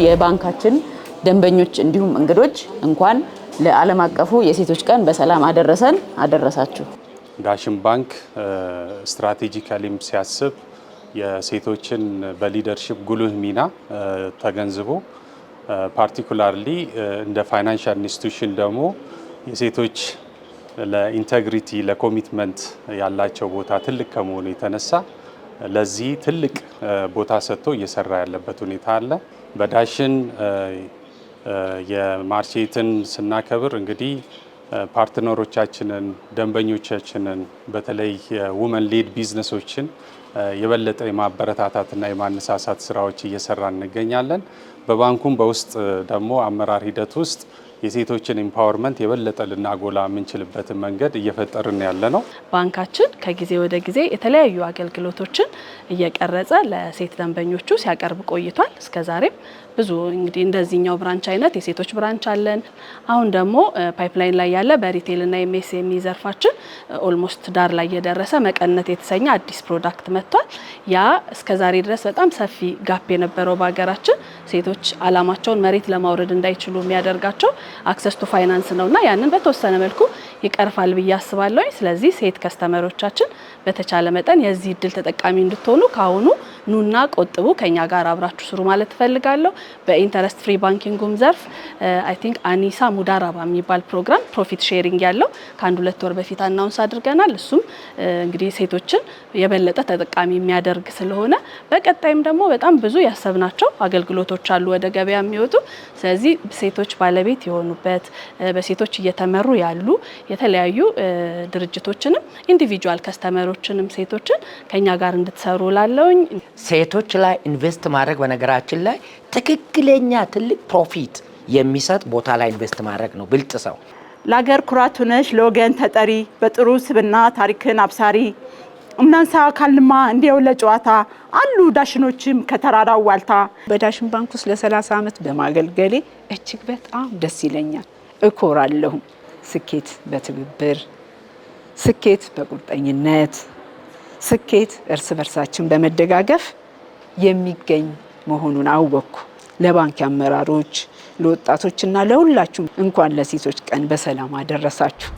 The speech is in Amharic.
የባንካችን ደንበኞች እንዲሁም እንግዶች እንኳን ለዓለም አቀፉ የሴቶች ቀን በሰላም አደረሰን አደረሳችሁ። ዳሽን ባንክ ስትራቴጂካሊም ሲያስብ የሴቶችን በሊደርሺፕ ጉልህ ሚና ተገንዝቦ ፓርቲኩላርሊ እንደ ፋይናንሻል ኢንስቲትዩሽን ደግሞ የሴቶች ለኢንቴግሪቲ ለኮሚትመንት ያላቸው ቦታ ትልቅ ከመሆኑ የተነሳ ለዚህ ትልቅ ቦታ ሰጥቶ እየሰራ ያለበት ሁኔታ አለ። በዳሽን የማርቼትን ስናከብር እንግዲህ ፓርትነሮቻችንን ደንበኞቻችንን በተለይ የውመን ሊድ ቢዝነሶችን የበለጠ የማበረታታትና የማነሳሳት ስራዎች እየሰራን እንገኛለን። በባንኩም በውስጥ ደግሞ አመራር ሂደት ውስጥ የሴቶችን ኢምፓወርመንት የበለጠ ልናጎላ የምንችልበትን መንገድ እየፈጠርን ያለ ነው። ባንካችን ከጊዜ ወደ ጊዜ የተለያዩ አገልግሎቶችን እየቀረጸ ለሴት ደንበኞቹ ሲያቀርብ ቆይቷል። እስከዛሬም ብዙ እንግዲህ እንደዚህኛው ብራንች አይነት የሴቶች ብራንች አለን። አሁን ደግሞ ፓይፕላይን ላይ ያለ በሪቴልና ኤምኤስኤምኢ ዘርፋችን ኦልሞስት ዳር ላይ የደረሰ መቀነት የተሰኘ አዲስ ፕሮዳክት መጥቷል። ያ እስከዛሬ ድረስ በጣም ሰፊ ጋፕ የነበረው በሀገራችን ሴቶች አላማቸውን መሬት ለማውረድ እንዳይችሉ የሚያደርጋቸው አክሰስ ቱ ፋይናንስ ነውና ያንን በተወሰነ መልኩ ይቀርፋል ብዬ አስባለሁ። ስለዚህ ሴት ከስተመሮቻችን በተቻለ መጠን የዚህ እድል ተጠቃሚ እንድትሆኑ ካሁኑ ኑና ቆጥቡ ከኛ ጋር አብራችሁ ስሩ ማለት ፈልጋለሁ። በኢንተረስት ፍሪ ባንኪንጉም ዘርፍ አይ ቲንክ አኒሳ ሙዳራባ የሚባል ፕሮግራም ፕሮፊት ሼሪንግ ያለው ከ1-2 ወር በፊት አናውንስ አድርገናል። እሱም እንግዲህ ሴቶችን የበለጠ ተጠቃሚ የሚያደርግ ስለሆነ በቀጣይም ደግሞ በጣም ብዙ ያሰብናቸው አገልግሎቶች አሉ ወደ ገበያ የሚወጡ። ስለዚህ ሴቶች ባለቤት የሆኑበት በሴቶች እየተመሩ ያሉ የተለያዩ ድርጅቶችንም ኢንዲቪጁዋል ከስተመሮችንም ሴቶችን ከኛ ጋር እንድትሰሩ ላለውኝ ሴቶች ላይ ኢንቨስት ማድረግ በነገራችን ላይ ትክክለኛ ትልቅ ፕሮፊት የሚሰጥ ቦታ ላይ ኢንቨስት ማድረግ ነው። ብልጥ ሰው ለሀገር ኩራት ሆነሽ ለወገን ተጠሪ በጥሩ ስብና ታሪክን አብሳሪ እናንሳ ካልማ እንዲያው ለጨዋታ አሉ ዳሽኖችም ከተራራው ዋልታ። በዳሽን ባንክ ውስጥ ለ30 ዓመት በማገልገሌ እጅግ በጣም ደስ ይለኛል፣ እኮራለሁ። ስኬት በትብብር፣ ስኬት በቁርጠኝነት፣ ስኬት እርስ በርሳችን በመደጋገፍ የሚገኝ መሆኑን አወቅኩ። ለባንክ አመራሮች፣ ለወጣቶችና ለሁላችሁም እንኳን ለሴቶች ቀን በሰላም አደረሳችሁ።